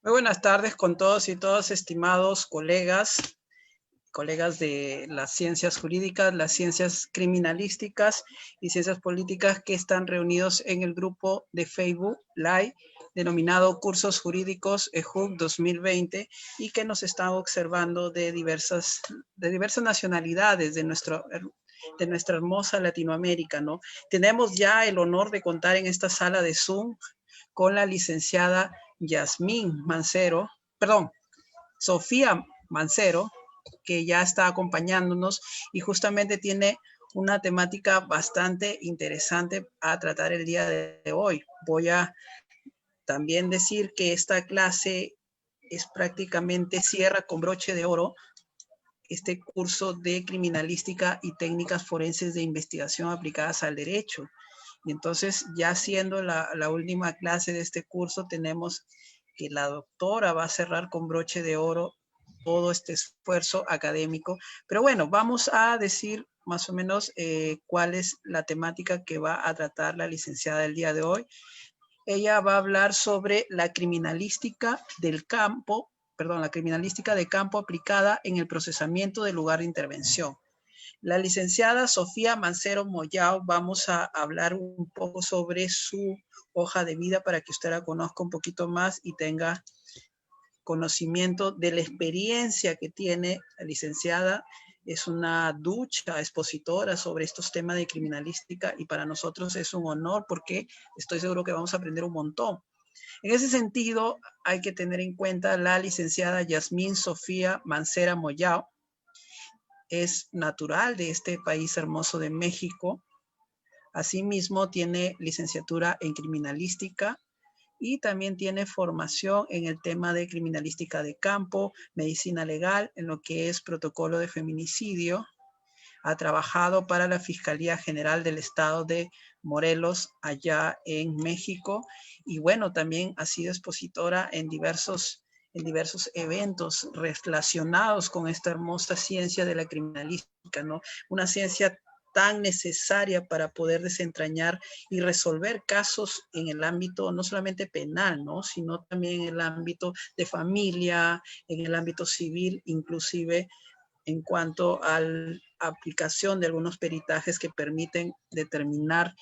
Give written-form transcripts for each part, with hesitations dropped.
Muy buenas tardes con todos y todas, estimados colegas de las ciencias jurídicas, las ciencias criminalísticas y ciencias políticas que están reunidos en el grupo de Facebook Live denominado Cursos Jurídicos EJUC 2020 y que nos están observando de diversas nacionalidades de nuestra hermosa Latinoamérica, ¿no? Tenemos ya el honor de contar en esta sala de Zoom con la licenciada Sofía Mancero, que ya está acompañándonos y justamente tiene una temática bastante interesante a tratar el día de hoy. Voy a también decir que esta clase es prácticamente cierra con broche de oro este curso de criminalística y técnicas forenses de investigación aplicadas al derecho. Y entonces, ya siendo la última clase de este curso, tenemos que la doctora va a cerrar con broche de oro todo este esfuerzo académico. Pero bueno, vamos a decir más o menos cuál es la temática que va a tratar la licenciada el día de hoy. Ella va a hablar sobre la criminalística de campo aplicada en el procesamiento del lugar de intervención. La licenciada Sofía Mancero Moyao, vamos a hablar un poco sobre su hoja de vida para que usted la conozca un poquito más y tenga conocimiento de la experiencia que tiene la licenciada. Es una ducha expositora sobre estos temas de criminalística y para nosotros es un honor porque estoy seguro que vamos a aprender un montón. En ese sentido, hay que tener en cuenta la licenciada Yasmín Sofía Mancera Moyao. Es natural de este país hermoso de México. Asimismo, tiene licenciatura en criminalística y también tiene formación en el tema de criminalística de campo, medicina legal, en lo que es protocolo de feminicidio. Ha trabajado para la Fiscalía General del Estado de Morelos, allá en México. Y bueno, también ha sido expositora en diversos eventos relacionados con esta hermosa ciencia de la criminalística, ¿no? Una ciencia tan necesaria para poder desentrañar y resolver casos en el ámbito no solamente penal, ¿no? Sino también en el ámbito de familia, en el ámbito civil, inclusive en cuanto a la aplicación de algunos peritajes que permiten determinar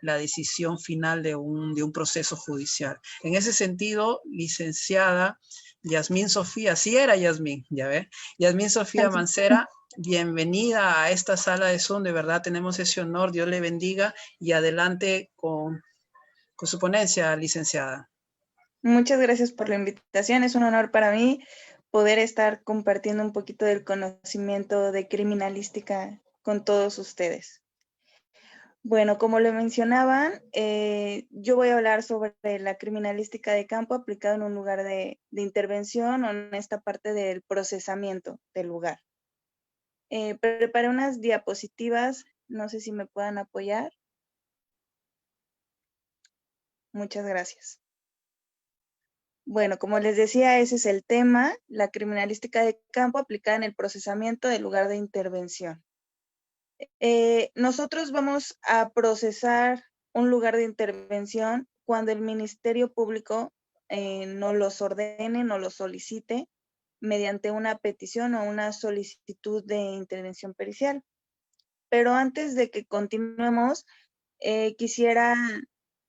la decisión final de un proceso judicial. En ese sentido, licenciada Yasmín Sofía, sí era Yasmín, ya ve, Yasmín Sofía Mancera, bienvenida a esta sala de Zoom, de verdad tenemos ese honor, Dios le bendiga y adelante con su ponencia, licenciada. Muchas gracias por la invitación, es un honor para mí poder estar compartiendo un poquito del conocimiento de criminalística con todos ustedes. Bueno, como lo mencionaban, yo voy a hablar sobre la criminalística de campo aplicada en un lugar de intervención o en esta parte del procesamiento del lugar. Preparé unas diapositivas, no sé si me puedan apoyar. Muchas gracias. Bueno, como les decía, ese es el tema, la criminalística de campo aplicada en el procesamiento del lugar de intervención. Nosotros vamos a procesar un lugar de intervención cuando el Ministerio Público nos los ordene, nos los solicite mediante una petición o una solicitud de intervención pericial. Pero antes de que continuemos, quisiera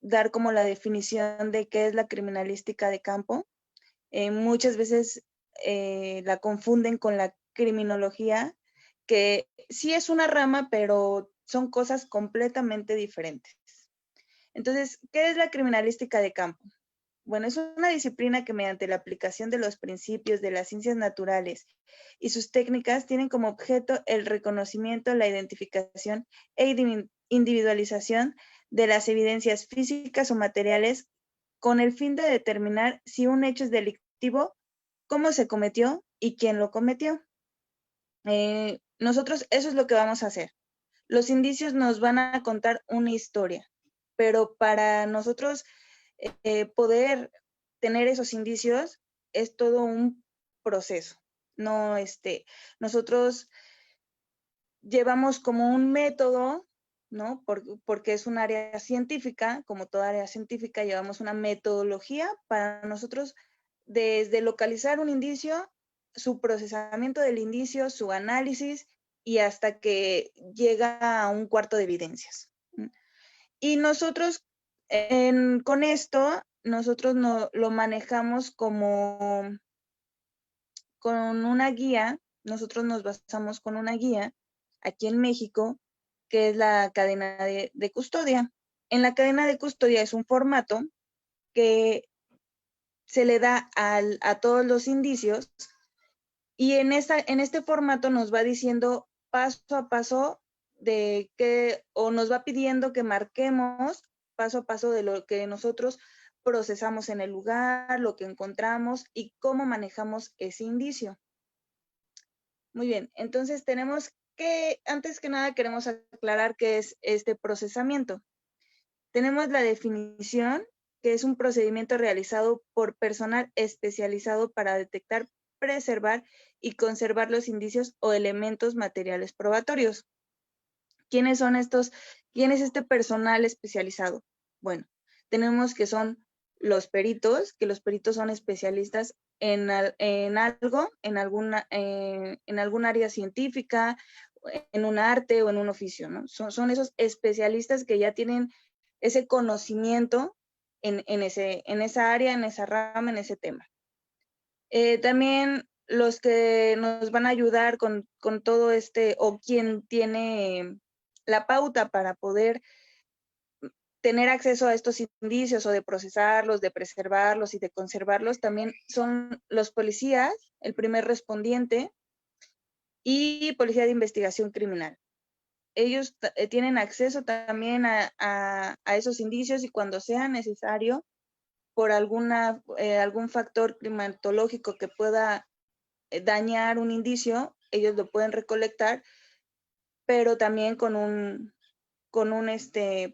dar como la definición de qué es la criminalística de campo. Muchas veces la confunden con la criminología, que sí es una rama, pero son cosas completamente diferentes. Entonces, ¿qué es la criminalística de campo? Bueno, es una disciplina que mediante la aplicación de los principios de las ciencias naturales y sus técnicas tienen como objeto el reconocimiento, la identificación e individualización de las evidencias físicas o materiales con el fin de determinar si un hecho es delictivo, cómo se cometió y quién lo cometió. Nosotros eso es lo que vamos a hacer. Los indicios nos van a contar una historia, pero para nosotros poder tener esos indicios es todo un proceso. No, nosotros llevamos como un método, ¿no? Porque es un área científica, como toda área científica, llevamos una metodología para nosotros desde localizar un indicio, su procesamiento del indicio, su análisis y hasta que llega a un cuarto de evidencias. Y nosotros con esto, nosotros lo manejamos como con una guía, nosotros nos basamos con una guía aquí en México, que es la cadena de custodia. En la cadena de custodia es un formato que se le da a todos los indicios y en este formato nos va diciendo paso a paso de qué, o nos va pidiendo que marquemos paso a paso de lo que nosotros procesamos en el lugar, lo que encontramos y cómo manejamos ese indicio. Muy bien, entonces tenemos que, antes que nada queremos aclarar qué es este procesamiento. Tenemos la definición, que es un procedimiento realizado por personal especializado para detectar, preservar y conservar los indicios o elementos materiales probatorios. ¿Quiénes son estos? ¿Quién es este personal especializado? Bueno, tenemos que son los peritos, que los peritos son especialistas en algo, en algún área científica, en un arte o en un oficio, ¿no? Son esos especialistas que ya tienen ese conocimiento en esa área, en esa rama, en ese tema. También los que nos van a ayudar con todo o quien tiene la pauta para poder tener acceso a estos indicios o de procesarlos, de preservarlos y de conservarlos, también son los policías, el primer respondiente y policía de investigación criminal. Ellos tienen acceso también a esos indicios y cuando sea necesario, por algún factor climatológico que pueda dañar un indicio, ellos lo pueden recolectar, pero también con un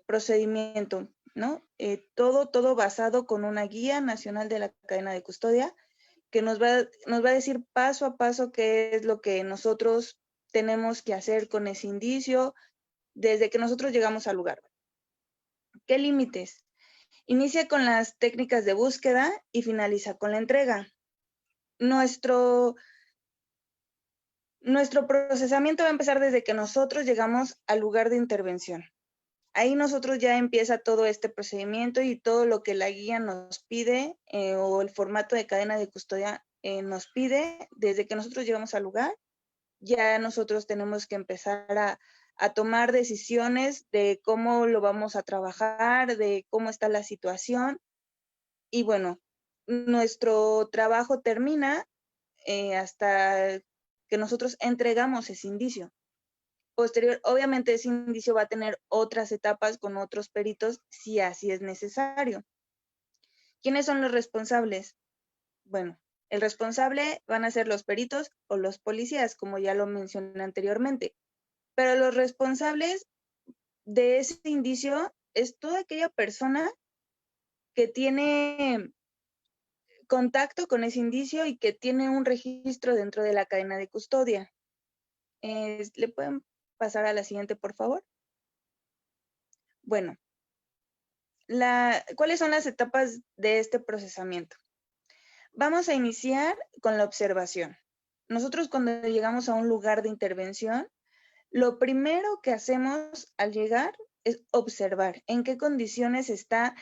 procedimiento, ¿no? Todo basado con una guía nacional de la cadena de custodia que nos va a decir paso a paso qué es lo que nosotros tenemos que hacer con ese indicio desde que nosotros llegamos al lugar. ¿Qué límites? Inicia con las técnicas de búsqueda y finaliza con la entrega. Nuestro procesamiento va a empezar desde que nosotros llegamos al lugar de intervención. Ahí nosotros ya empieza todo este procedimiento y todo lo que la guía nos pide o el formato de cadena de custodia nos pide. Desde que nosotros llegamos al lugar, ya nosotros tenemos que empezar a tomar decisiones de cómo lo vamos a trabajar, de cómo está la situación. Y bueno, nuestro trabajo termina hasta que nosotros entregamos ese indicio. Posterior, obviamente ese indicio va a tener otras etapas con otros peritos si así es necesario. ¿Quiénes son los responsables? Bueno, el responsable van a ser los peritos o los policías, como ya lo mencioné anteriormente. Pero los responsables de ese indicio es toda aquella persona que tiene contacto con ese indicio y que tiene un registro dentro de la cadena de custodia. ¿Le pueden pasar a la siguiente, por favor? Bueno, ¿cuáles son las etapas de este procesamiento? Vamos a iniciar con la observación. Nosotros cuando llegamos a un lugar de intervención, lo primero que hacemos al llegar es observar en qué condiciones está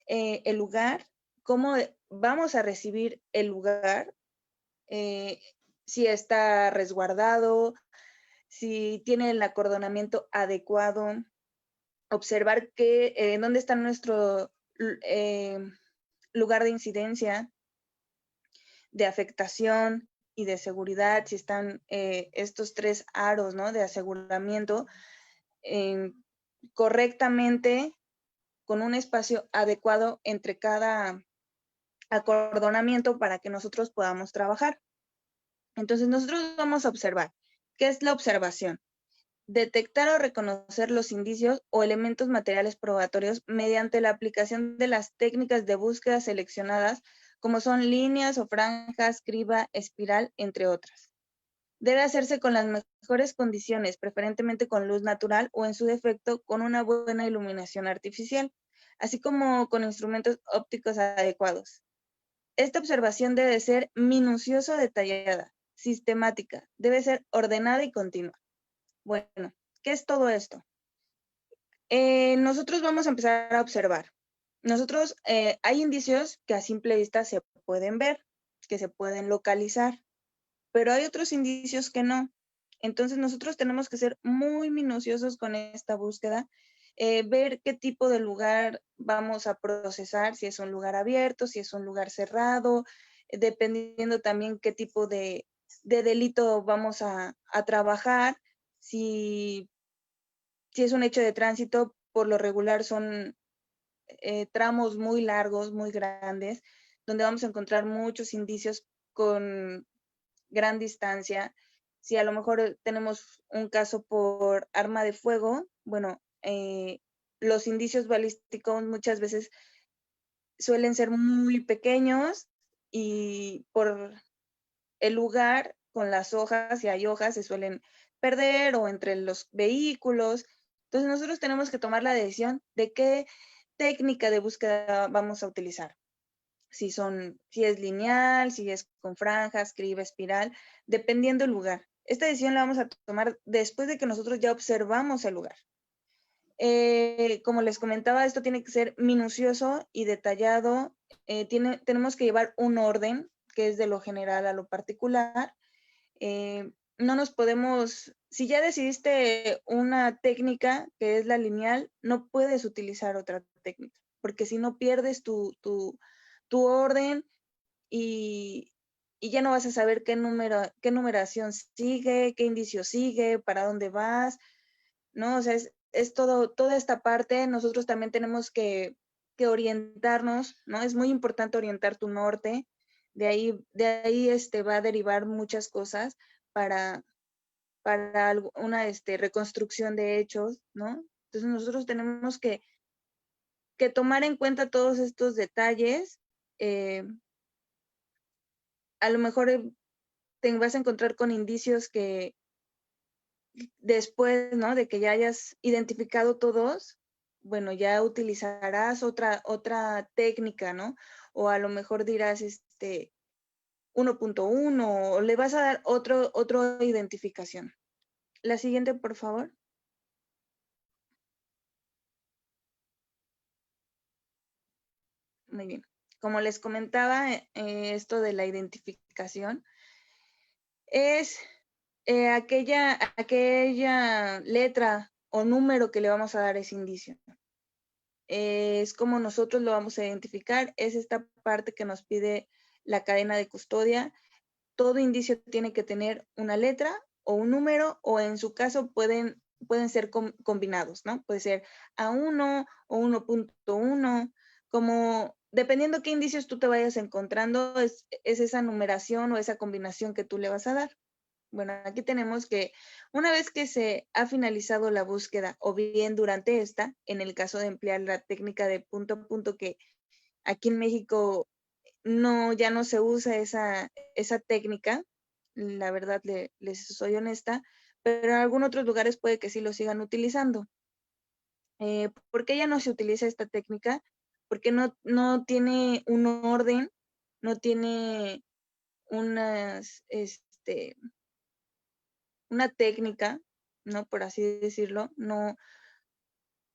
el lugar, cómo vamos a recibir el lugar, si está resguardado, si tiene el acordonamiento adecuado, observar dónde está nuestro lugar de incidencia, de afectación y de seguridad, si están estos tres aros, ¿no?, de aseguramiento correctamente, con un espacio adecuado entre cada acordonamiento para que nosotros podamos trabajar. Entonces, nosotros vamos a observar. ¿Qué es la observación? Detectar o reconocer los indicios o elementos materiales probatorios mediante la aplicación de las técnicas de búsqueda seleccionadas, como son líneas o franjas, criba, espiral, entre otras. Debe hacerse con las mejores condiciones, preferentemente con luz natural o en su defecto con una buena iluminación artificial, así como con instrumentos ópticos adecuados. Esta observación debe ser minucioso, detallada, sistemática, debe ser ordenada y continua. Bueno, ¿qué es todo esto? Nosotros vamos a empezar a observar. Nosotros, hay indicios que a simple vista se pueden ver, que se pueden localizar, pero hay otros indicios que no. Entonces nosotros tenemos que ser muy minuciosos con esta búsqueda, ver qué tipo de lugar vamos a procesar, si es un lugar abierto, si es un lugar cerrado, dependiendo también qué tipo de delito vamos a trabajar, si es un hecho de tránsito, por lo regular son tramos muy largos, muy grandes, donde vamos a encontrar muchos indicios con gran distancia. Si a lo mejor tenemos un caso por arma de fuego, bueno, los indicios balísticos muchas veces suelen ser muy pequeños y por el lugar con las hojas, si hay hojas, se suelen perder o entre los vehículos. Entonces nosotros tenemos que tomar la decisión de qué técnica de búsqueda vamos a utilizar. Si es lineal, si es con franjas, criba, espiral, dependiendo del lugar. Esta decisión la vamos a tomar después de que nosotros ya observamos el lugar. Como les comentaba, esto tiene que ser minucioso y detallado. Tenemos que llevar un orden, que es de lo general a lo particular. No nos podemos, si ya decidiste una técnica que es la lineal, no puedes utilizar otra técnica, porque si no pierdes tu orden y ya no vas a saber qué numeración sigue, qué indicio sigue, para dónde vas, ¿no? O sea, es toda esta parte. Nosotros también tenemos que orientarnos, ¿no? Es muy importante orientar tu norte. De ahí va a derivar muchas cosas para una reconstrucción de hechos, ¿no? Entonces nosotros tenemos que tomar en cuenta todos estos detalles. A lo mejor te vas a encontrar con indicios que después, ¿no? De que ya hayas identificado todos, bueno, ya utilizarás otra técnica, ¿no? O a lo mejor dirás 1.1 o le vas a dar otra identificación. La siguiente, por favor. Muy bien. Como les comentaba, esto de la identificación es aquella letra o número que le vamos a dar a ese indicio. Es como nosotros lo vamos a identificar, es esta parte que nos pide la cadena de custodia. Todo indicio tiene que tener una letra o un número, o en su caso pueden ser combinados, ¿no? Puede ser A1 o 1.1, como dependiendo qué indicios tú te vayas encontrando, es esa numeración o esa combinación que tú le vas a dar. Bueno, aquí tenemos que una vez que se ha finalizado la búsqueda o bien durante esta, en el caso de emplear la técnica de punto a punto, que aquí en México ya no se usa esa técnica, la verdad les soy honesta, pero en algunos otros lugares puede que sí lo sigan utilizando. ¿Por qué ya no se utiliza esta técnica? Porque no tiene un orden, no tiene una técnica, ¿no? Por así decirlo, no.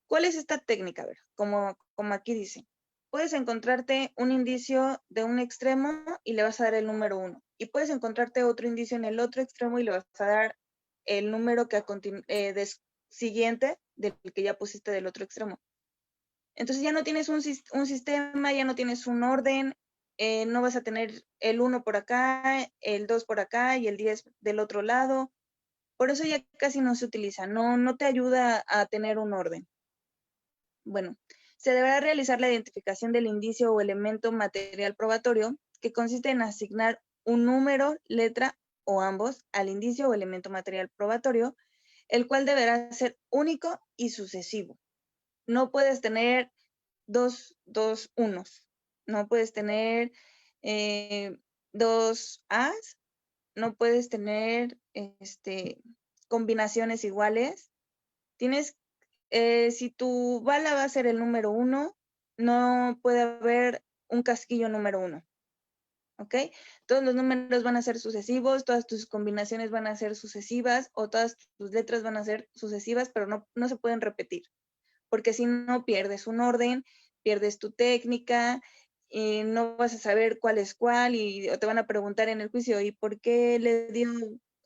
¿Cuál es esta técnica? A ver, como aquí dice, puedes encontrarte un indicio de un extremo y le vas a dar el número 1. Y puedes encontrarte otro indicio en el otro extremo y le vas a dar el número siguiente del que ya pusiste del otro extremo. Entonces ya no tienes un sistema, ya no tienes un orden, no vas a tener el 1 por acá, el 2 por acá y el 10 del otro lado. Por eso ya casi no se utiliza, no te ayuda a tener un orden. Bueno, se deberá realizar la identificación del indicio o elemento material probatorio, que consiste en asignar un número, letra o ambos al indicio o elemento material probatorio, el cual deberá ser único y sucesivo. No puedes tener dos unos, no puedes tener dos A's, no puedes tener combinaciones iguales. Si tu bala va a ser el número 1, no puede haber un casquillo número 1. ¿ok? Todos los números van a ser sucesivos, todas tus combinaciones van a ser sucesivas o todas tus letras van a ser sucesivas, pero no se pueden repetir, porque si no pierdes un orden, pierdes tu técnica, y no vas a saber cuál es cuál o te van a preguntar en el juicio, ¿y por qué le dio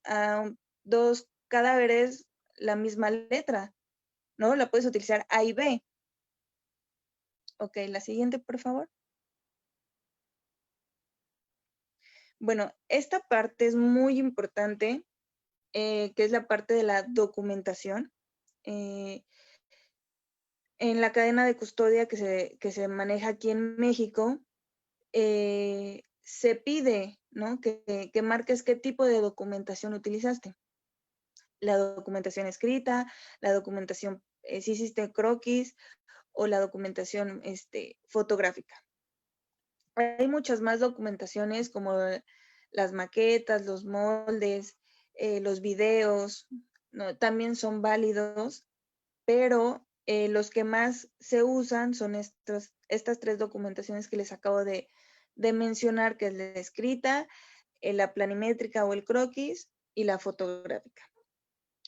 a 2 cadáveres la misma letra? ¿No? La puedes utilizar A y B. Ok, la siguiente, por favor. Bueno, esta parte es muy importante, que es la parte de la documentación. En la cadena de custodia que se maneja aquí en México, se pide, ¿no? que marques qué tipo de documentación utilizaste. La documentación escrita, la documentación, si hiciste croquis, o la documentación fotográfica. Hay muchas más documentaciones como las maquetas, los moldes, los videos, ¿no? También son válidos, pero los que más se usan son estas 3 documentaciones que les acabo de mencionar, que es la escrita, la planimétrica o el croquis y la fotográfica.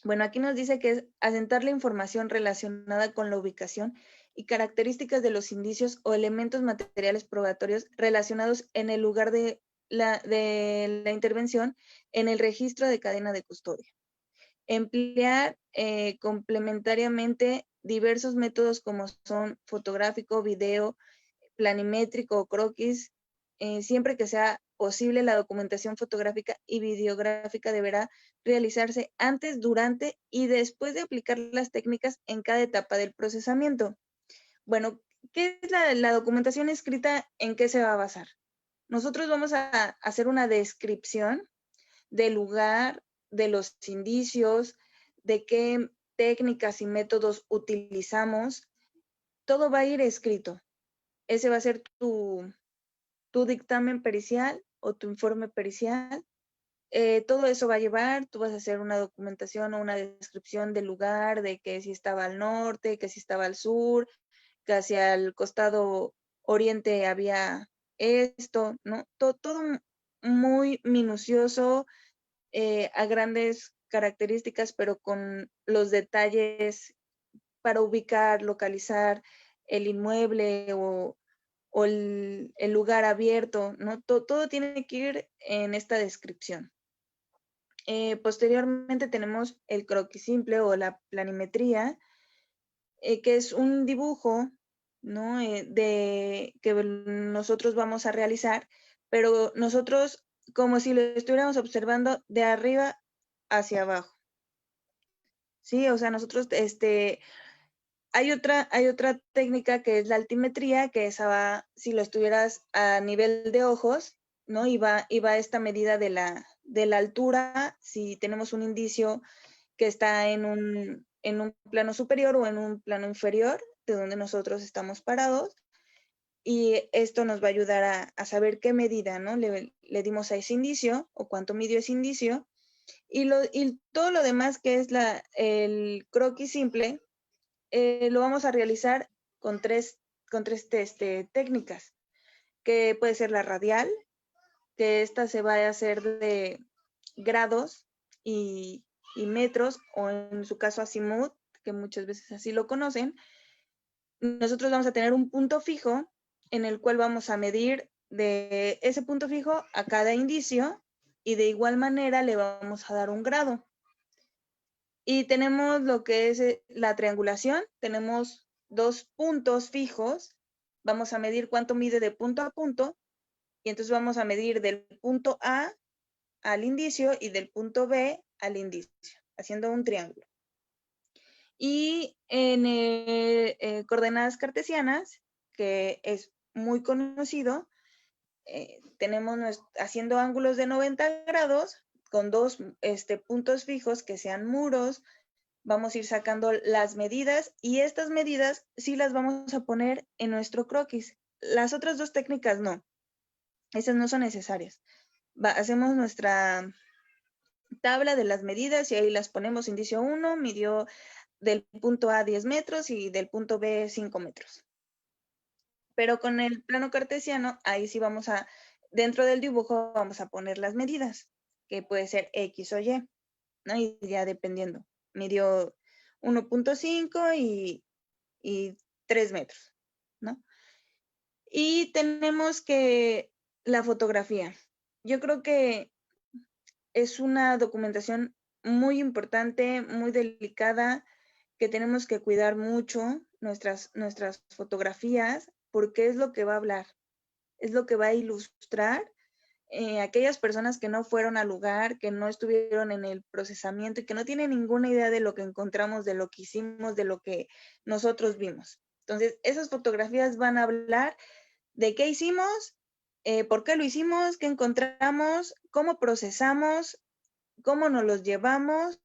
Bueno, aquí nos dice que es asentar la información relacionada con la ubicación y características de los indicios o elementos materiales probatorios relacionados en el lugar de la intervención en el registro de cadena de custodia. Emplear complementariamente diversos métodos como son fotográfico, video, planimétrico o croquis, siempre que sea posible. La documentación fotográfica y videográfica deberá realizarse antes, durante y después de aplicar las técnicas en cada etapa del procesamiento. Bueno, ¿qué es la documentación escrita? ¿En qué se va a basar? Nosotros vamos a hacer una descripción del lugar, de los indicios, de qué técnicas y métodos utilizamos. Todo va a ir escrito. Ese va a ser tu dictamen pericial o tu informe pericial. Todo eso va a llevar, tú vas a hacer una documentación o una descripción del lugar, de que si estaba al norte, que si estaba al sur, que hacia el costado oriente había esto, ¿no? Todo muy minucioso, a grandes características, pero con los detalles para ubicar, localizar el inmueble o el lugar abierto, ¿no? Todo tiene que ir en esta descripción. Posteriormente tenemos el croquis simple o la planimetría, que es un dibujo, ¿no? Que nosotros vamos a realizar, pero nosotros como si lo estuviéramos observando de arriba hacia abajo. Sí, o sea, nosotros, hay otra técnica que es la altimetría, que esa va, si lo estuvieras a nivel de ojos, ¿no? Y va esta medida de la altura, si tenemos un indicio que está en un plano superior o en un plano inferior de donde nosotros estamos parados, y esto nos va a ayudar a saber qué medida, ¿no? Le dimos a ese indicio o cuánto midió ese indicio, y todo lo demás que es el croquis simple, lo vamos a realizar con tres técnicas, que puede ser la radial, que esta se va a hacer de grados y metros, o en su caso azimut, que muchas veces así lo conocen. Nosotros vamos a tener un punto fijo en el cual vamos a medir de ese punto fijo a cada indicio, y de igual manera le vamos a dar un grado. Y tenemos lo que es la triangulación. Tenemos 2 puntos fijos. Vamos a medir cuánto mide de punto a punto. Y entonces vamos a medir del punto A al indicio y del punto B al indicio, haciendo un triángulo. Y en coordenadas cartesianas, que es muy conocido, tenemos haciendo ángulos de 90 grados con 2 puntos fijos que sean muros. Vamos a ir sacando las medidas, y estas medidas sí las vamos a poner en nuestro croquis. Las otras 2 técnicas no. Esas no son necesarias. Hacemos nuestra tabla de las medidas y ahí las ponemos. Indicio 1 midió del punto A 10 metros y del punto B 5 metros. Pero con el plano cartesiano, ahí sí vamos a dentro del dibujo vamos a poner las medidas, que puede ser X o Y, ¿no? Y ya dependiendo. Midió 1.5 y 3 metros, ¿no? Y tenemos que la fotografía. Yo creo que es una documentación muy importante, muy delicada, que tenemos que cuidar mucho nuestras fotografías, porque es lo que va a hablar, es lo que va a ilustrar aquellas personas que no fueron al lugar, que no estuvieron en el procesamiento y que no tienen ninguna idea de lo que encontramos, de lo que hicimos, de lo que nosotros vimos. Entonces, esas fotografías van a hablar de qué hicimos, por qué lo hicimos, qué encontramos, cómo procesamos, cómo nos los llevamos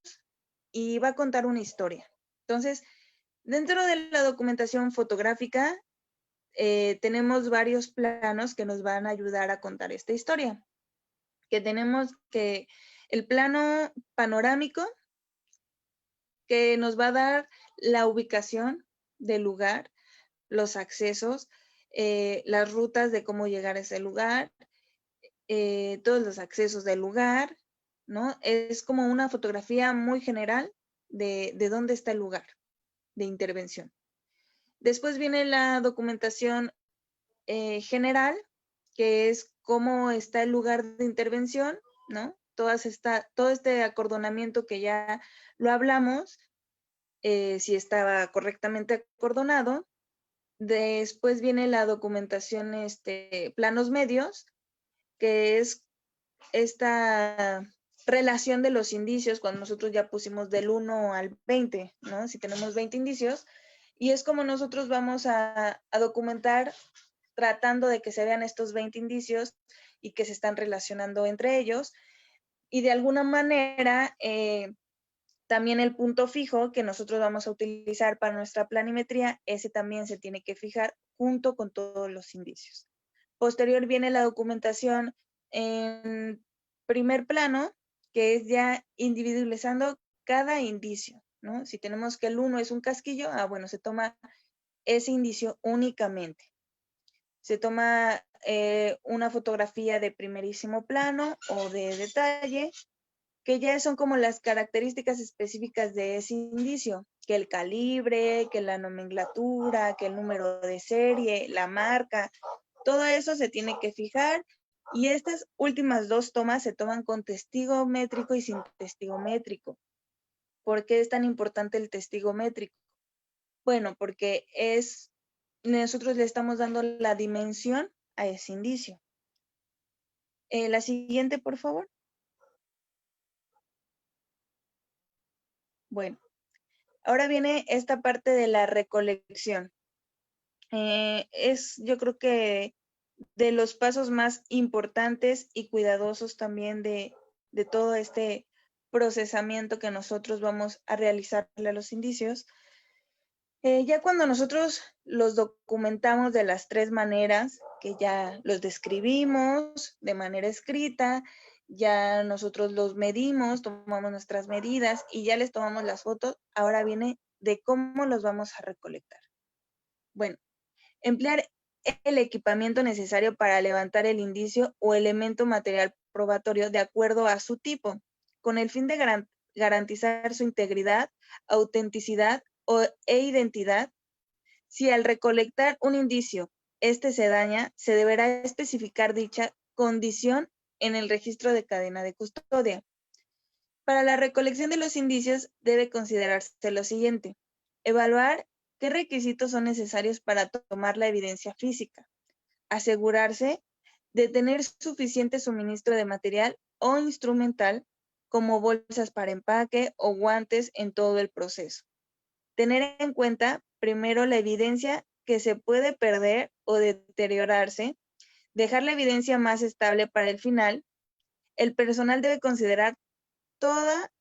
y va a contar una historia. Entonces, dentro de la documentación fotográfica, tenemos varios planos que nos van a ayudar a contar esta historia. Que tenemos que el plano panorámico, que nos va a dar la ubicación del lugar, los accesos, las rutas de cómo llegar a ese lugar, todos los accesos del lugar, ¿no? Es como una fotografía muy general de dónde está el lugar de intervención. Después viene la documentación general, que es cómo está el lugar de intervención, ¿no? Todo este acordonamiento que ya lo hablamos, si estaba correctamente acordonado. Después viene la documentación, planos medios, que es esta relación de los indicios cuando nosotros ya pusimos del 1 al 20, ¿no? Si tenemos 20 indicios, y es como nosotros vamos a documentar tratando de que se vean estos 20 indicios y que se están relacionando entre ellos. Y de alguna manera, también el punto fijo que nosotros vamos a utilizar para nuestra planimetría, ese también se tiene que fijar junto con todos los indicios. Posterior viene la documentación en primer plano, que es ya individualizando cada indicio, ¿no? Si tenemos que el 1 es un casquillo, bueno, se toma ese indicio únicamente. Se toma una fotografía de primerísimo plano o de detalle, que ya son como las características específicas de ese indicio, que el calibre, que la nomenclatura, que el número de serie, la marca, todo eso se tiene que fijar. Y estas últimas dos tomas se toman con testigo métrico y sin testigo métrico. ¿Por qué es tan importante el testigo métrico? Bueno, porque nosotros le estamos dando la dimensión a ese indicio. La siguiente, por favor. Bueno, ahora viene esta parte de la recolección. Yo creo que de los pasos más importantes y cuidadosos también de todo este procesamiento que nosotros vamos a realizarle a los indicios. Ya cuando nosotros los documentamos de las tres maneras, que ya los describimos de manera escrita, ya nosotros los medimos, tomamos nuestras medidas y ya les tomamos las fotos, ahora viene de cómo los vamos a recolectar. Bueno, emplear el equipamiento necesario para levantar el indicio o elemento material probatorio de acuerdo a su tipo, con el fin de garantizar su integridad, autenticidad e identidad. Si al recolectar un indicio este se daña, se deberá especificar dicha condición en el registro de cadena de custodia. Para la recolección de los indicios debe considerarse lo siguiente: evaluar qué requisitos son necesarios para tomar la evidencia física, asegurarse de tener suficiente suministro de material o instrumental como bolsas para empaque o guantes en todo el proceso. Tener en cuenta primero la evidencia que se puede perder o deteriorarse, dejar la evidencia más estable para el final. El personal debe considerar toda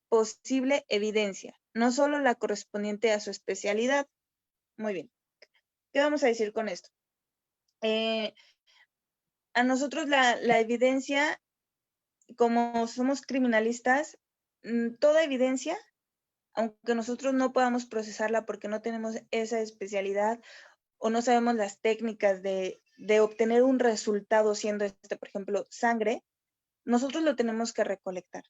posible evidencia, no solo la correspondiente a su especialidad. Muy bien. ¿Qué vamos a decir con esto? A nosotros la evidencia, como somos criminalistas, toda evidencia, aunque nosotros no podamos procesarla porque no tenemos esa especialidad o no sabemos las técnicas de de obtener un resultado siendo por ejemplo, sangre, nosotros lo tenemos que recolectar.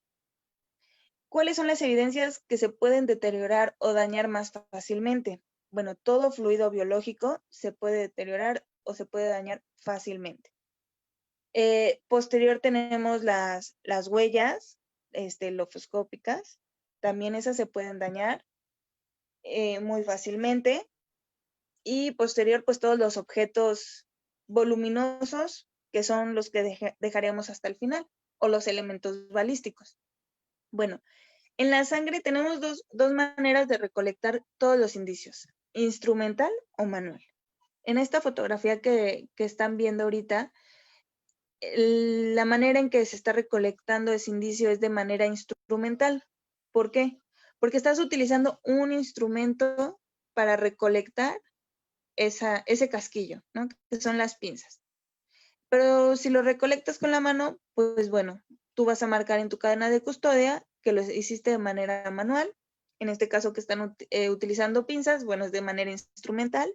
¿Cuáles son las evidencias que se pueden deteriorar o dañar más fácilmente? Bueno, todo fluido biológico se puede deteriorar o se puede dañar fácilmente. Posterior tenemos las huellas lofoscópicas. También esas se pueden dañar muy fácilmente. Y posterior, pues todos los objetos voluminosos, que son los que dejaríamos hasta el final, o los elementos balísticos. Bueno, en la sangre tenemos dos maneras de recolectar todos los indicios, instrumental o manual. En esta fotografía que están viendo ahorita, la manera en que se está recolectando ese indicio es de manera instrumental. ¿Por qué? Porque estás utilizando un instrumento para recolectar ese casquillo, ¿no? Que son las pinzas. Pero si lo recolectas con la mano, pues bueno, tú vas a marcar en tu cadena de custodia que lo hiciste de manera manual. En este caso que están utilizando pinzas, bueno, es de manera instrumental.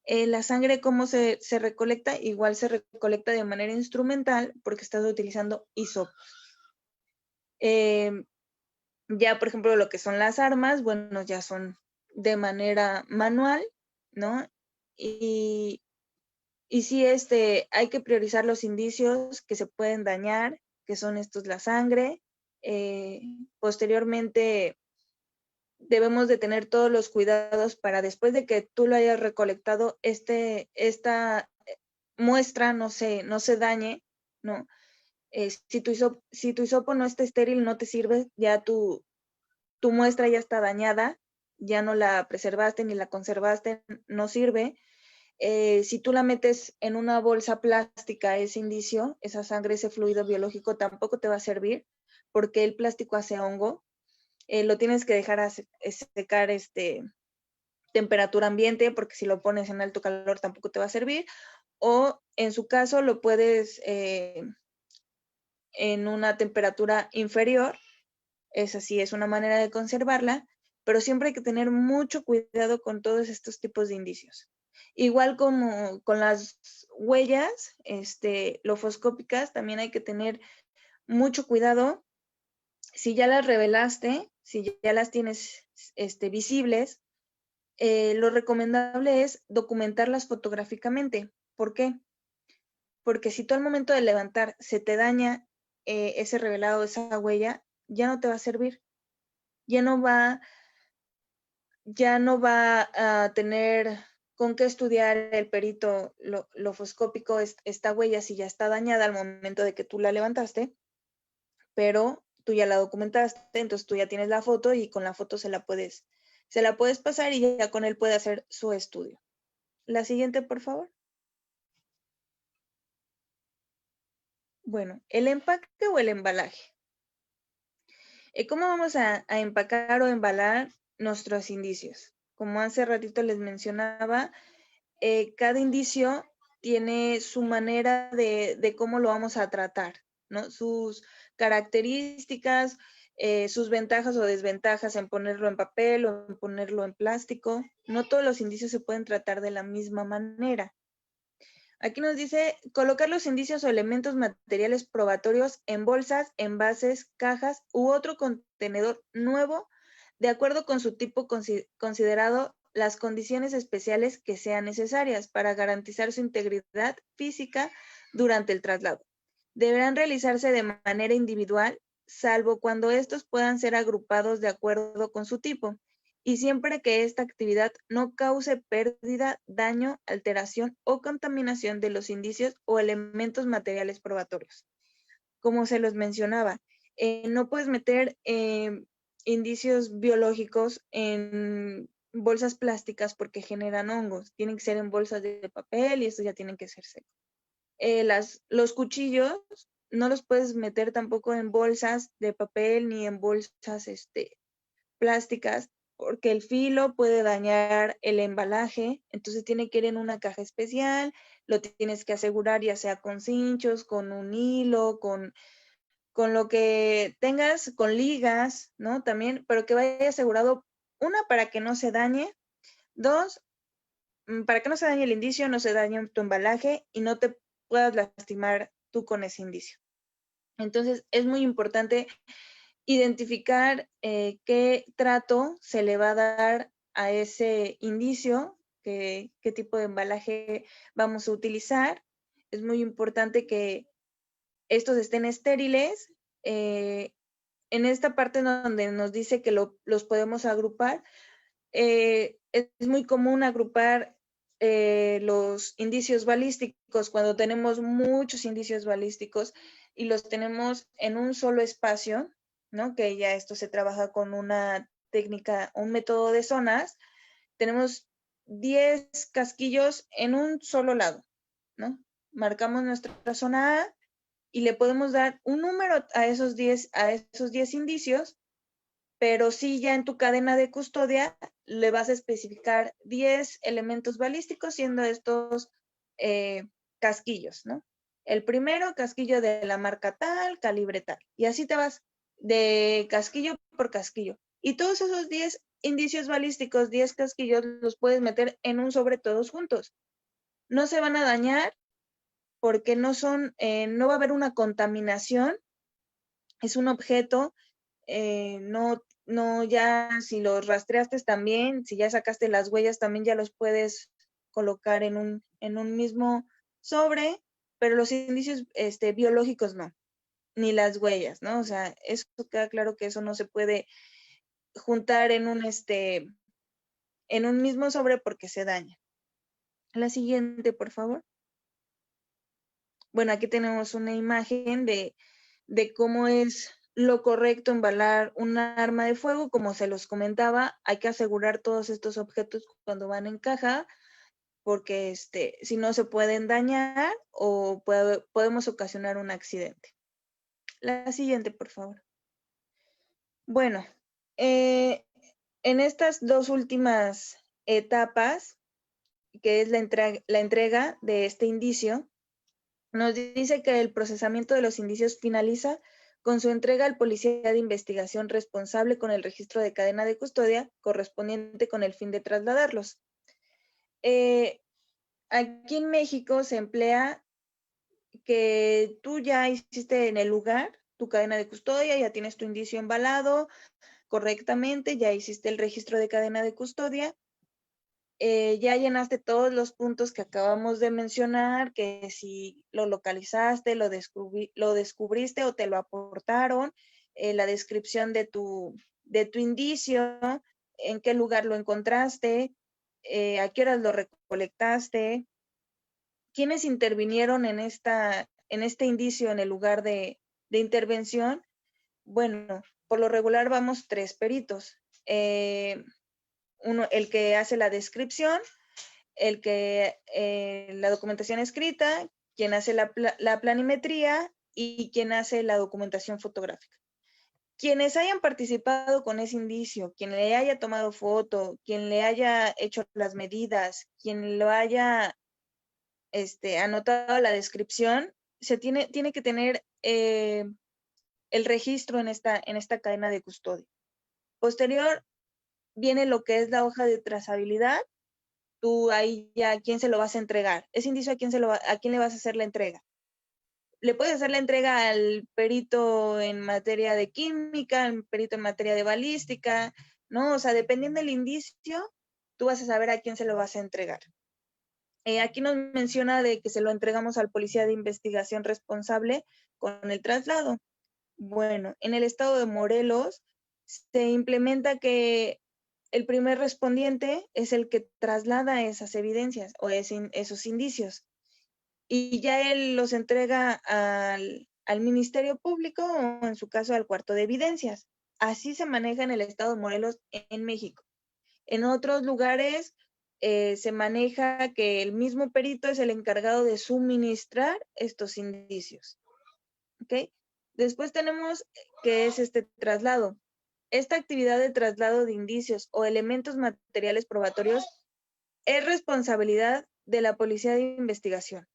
La sangre, ¿cómo se recolecta? Igual se recolecta de manera instrumental porque estás utilizando hisopos. Ya, por ejemplo, lo que son las armas, bueno, ya son de manera manual, ¿no? Y sí, hay que priorizar los indicios que se pueden dañar, que son estos la sangre. Posteriormente, debemos de tener todos los cuidados para después de que tú lo hayas recolectado, esta muestra no se dañe, ¿no? Si tu hisopo no está estéril, no te sirve, ya tu muestra ya está dañada, ya no la preservaste ni la conservaste, no sirve. Si tú la metes en una bolsa plástica, ese indicio, esa sangre, ese fluido biológico tampoco te va a servir porque el plástico hace hongo. Lo tienes que dejar secar temperatura ambiente porque si lo pones en alto calor tampoco te va a servir. O en su caso lo puedes en una temperatura inferior. Esa sí es una manera de conservarla, pero siempre hay que tener mucho cuidado con todos estos tipos de indicios. Igual como con las huellas lofoscópicas, también hay que tener mucho cuidado. Si ya las revelaste, si ya las tienes visibles, lo recomendable es documentarlas fotográficamente. ¿Por qué? Porque si tú al momento de levantar se te daña ese revelado, esa huella, ya no te va a servir. Ya no va a tener con qué estudiar el perito lofoscópico esta huella si ya está dañada al momento de que tú la levantaste, pero tú ya la documentaste, entonces tú ya tienes la foto y con la foto se la puedes pasar y ya con él puede hacer su estudio. La siguiente, por favor. Bueno, el empaque o el embalaje. ¿Cómo vamos a empacar o embalar nuestros indicios? Como hace ratito les mencionaba, cada indicio tiene su manera de cómo lo vamos a tratar, ¿no? Sus características, sus ventajas o desventajas en ponerlo en papel o en ponerlo en plástico. No todos los indicios se pueden tratar de la misma manera. Aquí nos dice colocar los indicios o elementos materiales probatorios en bolsas, envases, cajas u otro contenedor nuevo de acuerdo con su tipo considerado las condiciones especiales que sean necesarias para garantizar su integridad física durante el traslado. Deberán realizarse de manera individual, salvo cuando estos puedan ser agrupados de acuerdo con su tipo, y siempre que esta actividad no cause pérdida, daño, alteración o contaminación de los indicios o elementos materiales probatorios. Como se los mencionaba, no puedes meter indicios biológicos en bolsas plásticas porque generan hongos. Tienen que ser en bolsas de papel y estos ya tienen que ser secos. Los cuchillos no los puedes meter tampoco en bolsas de papel ni en bolsas plásticas porque el filo puede dañar el embalaje, entonces tiene que ir en una caja especial, lo tienes que asegurar ya sea con cinchos, con un hilo, con lo que tengas, con ligas, ¿no? También, pero que vaya asegurado, una, para que no se dañe, dos, para que no se dañe el indicio, no se dañe tu embalaje y no te puedas lastimar tú con ese indicio. Entonces, es muy importante identificar qué trato se le va a dar a ese indicio, qué tipo de embalaje vamos a utilizar. Es muy importante que estos estén estériles. En esta parte donde nos dice que los podemos agrupar, es muy común agrupar los indicios balísticos cuando tenemos muchos indicios balísticos y los tenemos en un solo espacio, ¿no? Que ya esto se trabaja con una técnica, un método de zonas. Tenemos 10 casquillos en un solo lado, ¿no? Marcamos nuestra zona A y le podemos dar un número a esos 10 indicios, pero sí ya en tu cadena de custodia le vas a especificar 10 elementos balísticos, siendo estos casquillos, ¿no? El primero, casquillo de la marca tal, calibre tal. Y así te vas de casquillo por casquillo. Y todos esos 10 indicios balísticos, 10 casquillos, los puedes meter en un sobre todos juntos. No se van a dañar porque no va a haber una contaminación. Es un objeto, no ya si los rastreaste también, si ya sacaste las huellas también ya los puedes colocar en un mismo sobre, pero los indicios biológicos no, ni las huellas, ¿no? O sea, eso queda claro que eso no se puede juntar en un mismo sobre porque se daña. La siguiente, por favor. Bueno, aquí tenemos una imagen de cómo es lo correcto embalar un arma de fuego. Como se los comentaba, hay que asegurar todos estos objetos cuando van en caja, porque si no se pueden dañar o podemos ocasionar un accidente. La siguiente, por favor. Bueno, en estas dos últimas etapas, que es la entrega de este indicio, nos dice que el procesamiento de los indicios finaliza con su entrega al policía de investigación responsable con el registro de cadena de custodia correspondiente con el fin de trasladarlos. Aquí en México se emplea que tú ya hiciste en el lugar tu cadena de custodia, ya tienes tu indicio embalado correctamente, ya hiciste el registro de cadena de custodia, ya llenaste todos los puntos que acabamos de mencionar, que si lo localizaste, lo descubriste o te lo aportaron, la descripción de tu indicio, en qué lugar lo encontraste, a qué horas lo recolectaste, quiénes intervinieron en este indicio en el lugar de intervención. Bueno, por lo regular vamos 3 peritos. Uno, el que hace la descripción, la documentación escrita, quien hace la planimetría y quien hace la documentación fotográfica. Quienes hayan participado con ese indicio, quien le haya tomado foto, quien le haya hecho las medidas, quien lo haya anotado la descripción, tiene que tener el registro en esta cadena de custodia. Posterior viene lo que es la hoja de trazabilidad. Tú ahí ya a quién se lo vas a entregar. Ese indicio a quién le vas a hacer la entrega. Le puedes hacer la entrega al perito en materia de química, al perito en materia de balística, ¿no? O sea, dependiendo del indicio, tú vas a saber a quién se lo vas a entregar. Aquí nos menciona de que se lo entregamos al policía de investigación responsable con el traslado. Bueno, en el estado de Morelos se implementa que el primer respondiente es el que traslada esas evidencias o esos indicios y ya él los entrega al Ministerio Público o en su caso al cuarto de evidencias. Así se maneja en el estado de Morelos en México. En otros lugares se maneja que el mismo perito es el encargado de suministrar estos indicios. ¿Ok? Después tenemos que es este traslado. Esta actividad de traslado de indicios o elementos materiales probatorios es responsabilidad de la Policía de Investigación.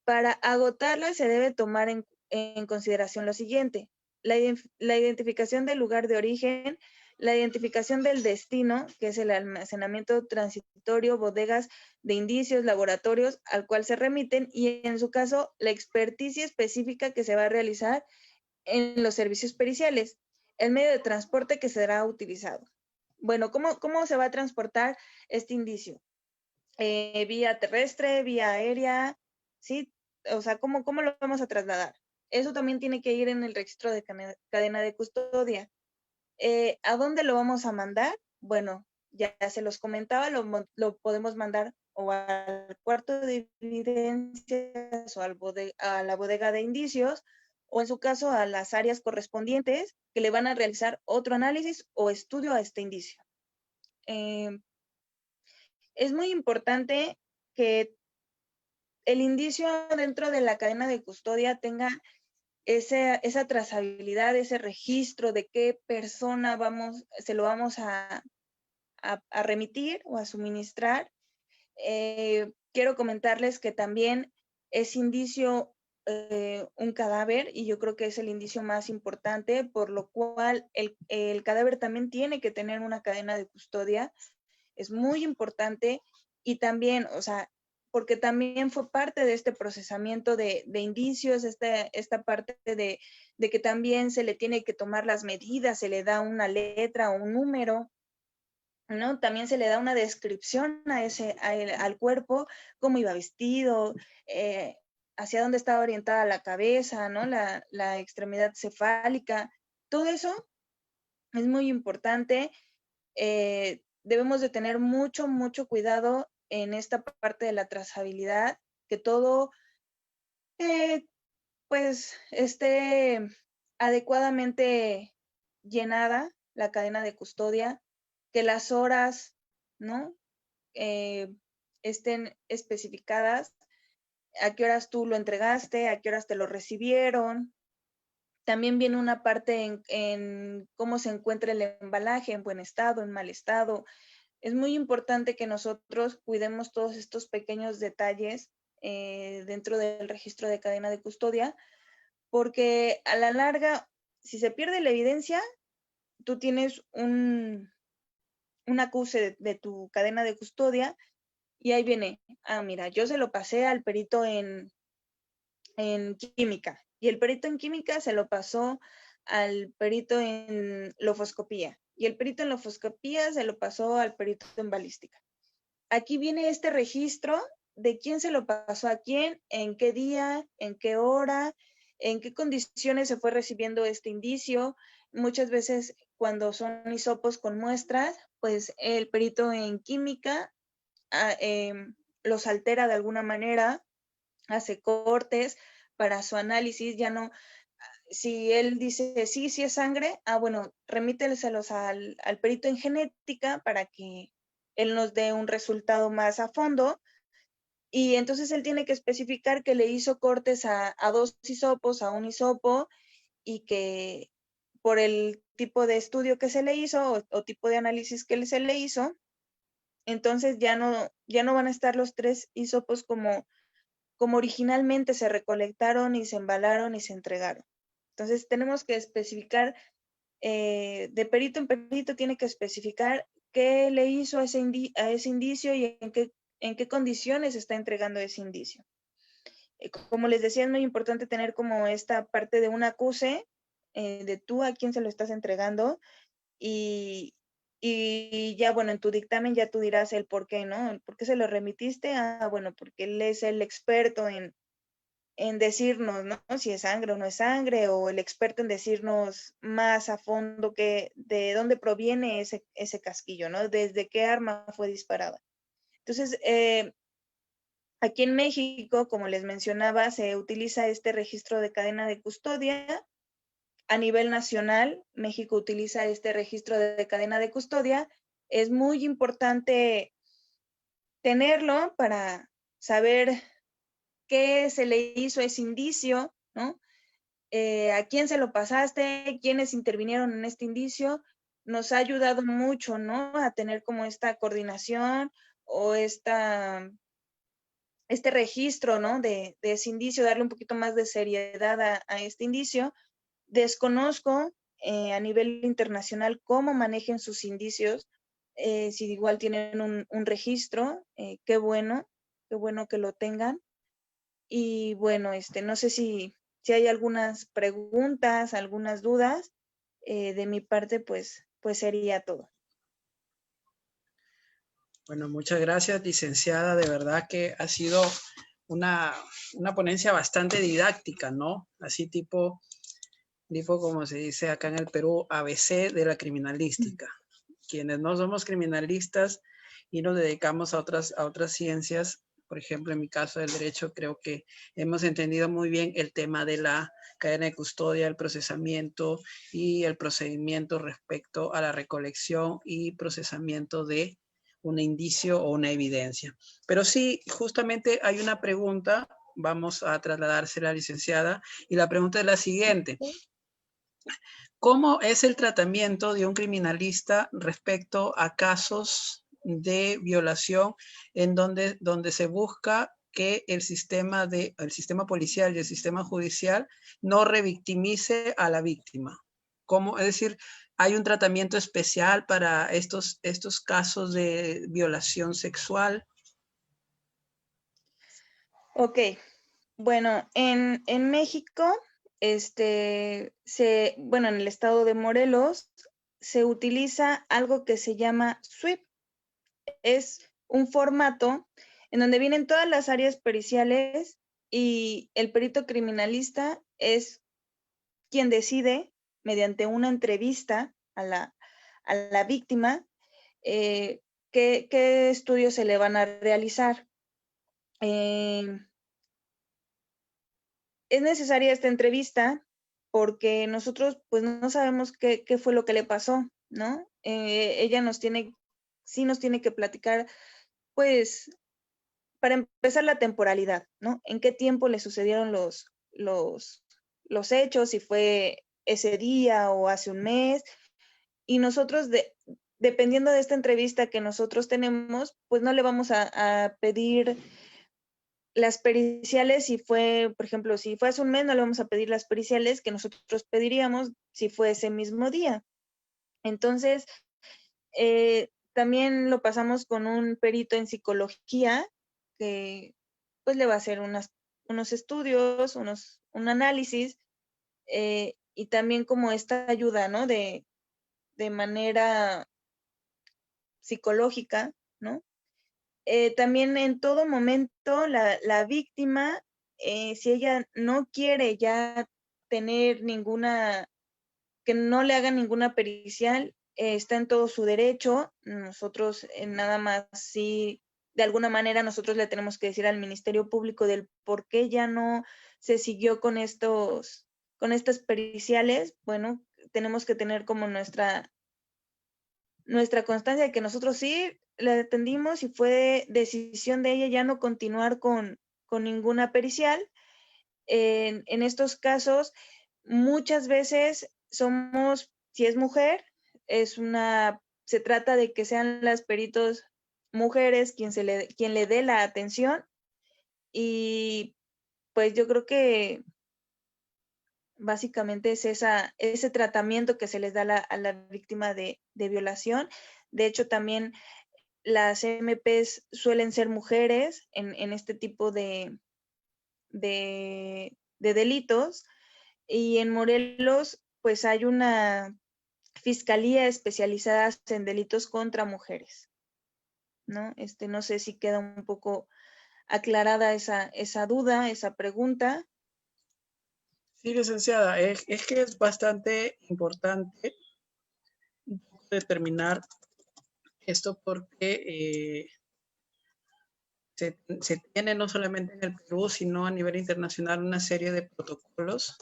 Para agotarla se debe tomar en consideración lo siguiente: la identificación del lugar de origen, la identificación del destino, que es el almacenamiento transitorio, bodegas de indicios, laboratorios al cual se remiten, y en su caso, la experticia específica que se va a realizar en los servicios periciales, el medio de transporte que será utilizado. Bueno, ¿cómo se va a transportar este indicio? Vía terrestre, vía aérea, ¿sí? O sea, ¿cómo lo vamos a trasladar? Eso también tiene que ir en el registro de cadena de custodia. ¿A dónde lo vamos a mandar? Bueno, ya se los comentaba, lo podemos mandar o al cuarto de evidencias o a la bodega de indicios, o en su caso a las áreas correspondientes que le van a realizar otro análisis o estudio a este indicio. Es muy importante que el indicio dentro de la cadena de custodia tenga esa trazabilidad, ese registro de qué persona se lo vamos a remitir o a suministrar. Quiero comentarles que también es indicio un cadáver, y yo creo que es el indicio más importante, por lo cual el cadáver también tiene que tener una cadena de custodia. Es muy importante, y también, o sea, porque también fue parte de este procesamiento de indicios, esta parte de que también se le tiene que tomar las medidas, se le da una letra o un número, ¿no? También se le da una descripción al cuerpo, cómo iba vestido, hacia dónde estaba orientada la cabeza, ¿no? La extremidad cefálica. Todo eso es muy importante. Debemos de tener mucho cuidado en esta parte de la trazabilidad, que todo pues esté adecuadamente llenada la cadena de custodia, que las horas, ¿no? Estén especificadas, a qué horas tú lo entregaste, a qué horas te lo recibieron. También viene una parte en cómo se encuentra el embalaje, en buen estado, en mal estado. Es muy importante que nosotros cuidemos todos estos pequeños detalles dentro del registro de cadena de custodia, porque a la larga, si se pierde la evidencia, tú tienes un acuse de tu cadena de custodia, y ahí viene, mira, yo se lo pasé al perito en química, y el perito en química se lo pasó al perito en lofoscopía, y el perito en lofoscopía se lo pasó al perito en balística. Aquí viene este registro de quién se lo pasó a quién, en qué día, en qué hora, en qué condiciones se fue recibiendo este indicio. Muchas veces cuando son hisopos con muestras, pues el perito en química los altera de alguna manera, hace cortes para su análisis. Ya no, si él dice sí es sangre, bueno, remíteselos al perito en genética para que él nos dé un resultado más a fondo, y entonces él tiene que especificar que le hizo cortes a 2 hisopos, a un hisopo, y que por el tipo de estudio que se le hizo o tipo de análisis que se le hizo, entonces ya no van a estar los 3 hisopos como originalmente se recolectaron y se embalaron y se entregaron. Entonces tenemos que especificar, de perito en perito tiene que especificar qué le hizo a ese indicio y en qué condiciones está entregando ese indicio. Como les decía, es muy importante tener como esta parte de un acuse, de tú a quién se lo estás entregando, y ya, bueno, en tu dictamen ya tú dirás el por qué, ¿no? El por qué se lo remitiste. Bueno, porque él es el experto en decirnos, ¿no? Si es sangre o no es sangre, o el experto en decirnos más a fondo de dónde proviene ese casquillo, ¿no? Desde qué arma fue disparada. Entonces, aquí en México, como les mencionaba, se utiliza este registro de cadena de custodia. A nivel nacional, México utiliza este registro de cadena de custodia. Es muy importante tenerlo para saber qué se le hizo a ese indicio, ¿no? A quién se lo pasaste, quiénes intervinieron en este indicio. Nos ha ayudado mucho, ¿no? A tener como esta coordinación o este registro, ¿no? De ese indicio, darle un poquito más de seriedad a este indicio. Desconozco a nivel internacional cómo manejen sus indicios, si igual tienen un registro, qué bueno que lo tengan. Y bueno, no sé si hay algunas preguntas, algunas dudas. De mi parte, pues sería todo. Bueno, muchas gracias, licenciada. De verdad que ha sido una ponencia bastante didáctica, ¿no? Así tipo, como se dice acá en el Perú, ABC de la criminalística. Quienes no somos criminalistas y nos dedicamos a otras ciencias, por ejemplo, en mi caso del derecho, creo que hemos entendido muy bien el tema de la cadena de custodia, el procesamiento y el procedimiento respecto a la recolección y procesamiento de un indicio o una evidencia. Pero sí, justamente hay una pregunta, vamos a trasladársela a la licenciada, y la pregunta es la siguiente. ¿Cómo es el tratamiento de un criminalista respecto a casos de violación en donde se busca que el sistema policial y el sistema judicial no revictimice a la víctima? ¿Cómo? Es decir, ¿hay un tratamiento especial para estos casos de violación sexual? Ok, bueno, en México, bueno, en el estado de Morelos, se utiliza algo que se llama SWIP. Es un formato en donde vienen todas las áreas periciales y el perito criminalista es quien decide, mediante una entrevista a la víctima, qué estudios se le van a realizar. Es necesaria esta entrevista porque nosotros pues no sabemos qué fue lo que le pasó, ¿no? Ella sí nos tiene que platicar, pues, para empezar la temporalidad, ¿no? En qué tiempo le sucedieron los hechos, si fue ese día o hace un mes. Y nosotros, dependiendo de esta entrevista que nosotros tenemos, pues no le vamos a pedir las periciales si fue, por ejemplo, si fue hace un mes, no le vamos a pedir las periciales que nosotros pediríamos si fue ese mismo día. Entonces, también lo pasamos con un perito en psicología que pues le va a hacer unos estudios, un análisis, y también como esta ayuda, ¿no? De manera psicológica, ¿no? También en todo momento la víctima, si ella no quiere ya tener que no le hagan ninguna pericial, está en todo su derecho. Nosotros nada más sí, de alguna manera nosotros le tenemos que decir al Ministerio Público del por qué ya no se siguió con estas periciales. Bueno, tenemos que tener como nuestra constancia de que nosotros sí la atendimos y fue decisión de ella ya no continuar con ninguna pericial. En estos casos, muchas veces si es mujer, se trata de que sean las peritos mujeres quien le dé la atención, y pues yo creo que básicamente es ese tratamiento que se les da a la víctima de violación. De hecho, también las MPs suelen ser mujeres en este tipo de delitos. Y en Morelos, pues hay una fiscalía especializada en delitos contra mujeres, ¿no? No sé si queda un poco aclarada esa duda, esa pregunta. Sí, licenciada, es que es bastante importante determinar esto porque se tiene no solamente en el Perú, sino a nivel internacional una serie de protocolos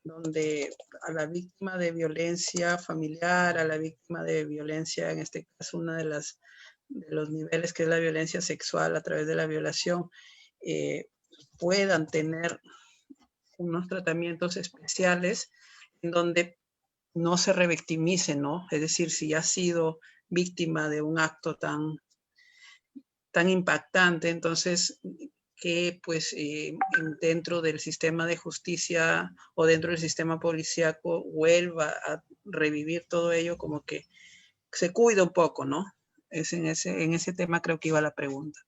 donde a la víctima de violencia familiar, a la víctima de violencia, en este caso una de los niveles que es la violencia sexual a través de la violación, puedan tener unos tratamientos especiales en donde no se revictimice, ¿no? Es decir, si ha sido víctima de un acto tan impactante, entonces que pues dentro del sistema de justicia o dentro del sistema policíaco vuelva a revivir todo ello, como que se cuida un poco, ¿no? Es en ese tema creo que iba la pregunta.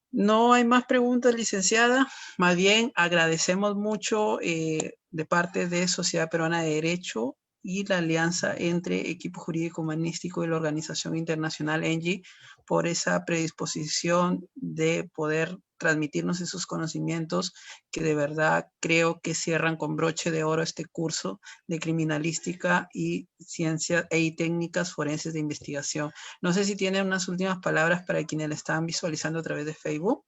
No hay más preguntas, licenciada. Más bien agradecemos mucho de parte de Sociedad Peruana de Derecho y la alianza entre Equipo Jurídico Humanístico y la Organización Internacional ENGIE por esa predisposición de poder transmitirnos esos conocimientos que de verdad creo que cierran con broche de oro este curso de criminalística y ciencias y técnicas forenses de investigación. No sé si tienen unas últimas palabras para quienes la están visualizando a través de Facebook.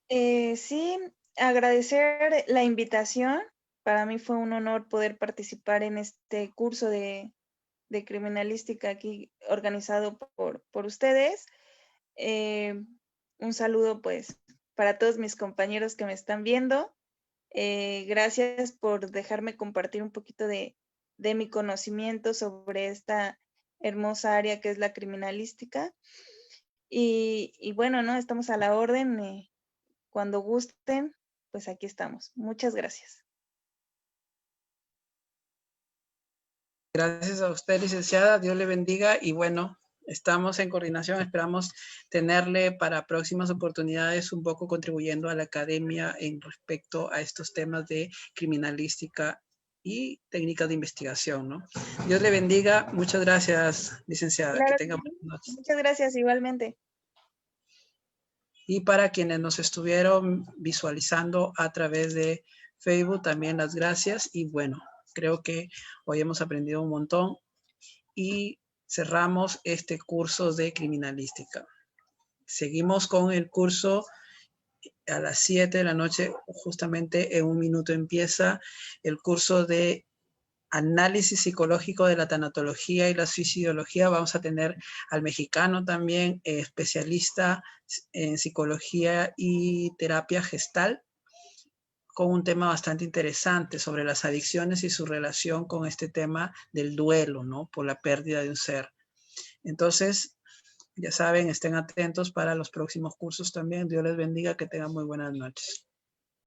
Sí, agradecer la invitación. Para mí fue un honor poder participar en este curso de criminalística aquí organizado por ustedes. Un saludo pues para todos mis compañeros que me están viendo. Gracias por dejarme compartir un poquito de mi conocimiento sobre esta hermosa área que es la criminalística. Y bueno, ¿no? Estamos a la orden. Cuando gusten, pues aquí estamos. Muchas gracias. Gracias a usted, licenciada. Dios le bendiga y bueno, estamos en coordinación. Esperamos tenerle para próximas oportunidades un poco contribuyendo a la academia en respecto a estos temas de criminalística y técnicas de investigación, ¿no? Dios le bendiga. Muchas gracias, licenciada. Claro Que que tenga sí. buenas noches. Muchas gracias igualmente. Y para quienes nos estuvieron visualizando a través de Facebook, también las gracias. Y bueno, creo que hoy hemos aprendido un montón y cerramos este curso de criminalística. Seguimos con el curso a las 7 de la noche, justamente en un minuto empieza el curso de análisis psicológico de la tanatología y la suicidología. Vamos a tener al mexicano también, especialista en psicología y terapia gestal, con un tema bastante interesante sobre las adicciones y su relación con este tema del duelo, ¿no? Por la pérdida de un ser. Entonces, ya saben, estén atentos para los próximos cursos también. Dios les bendiga, que tengan muy buenas noches.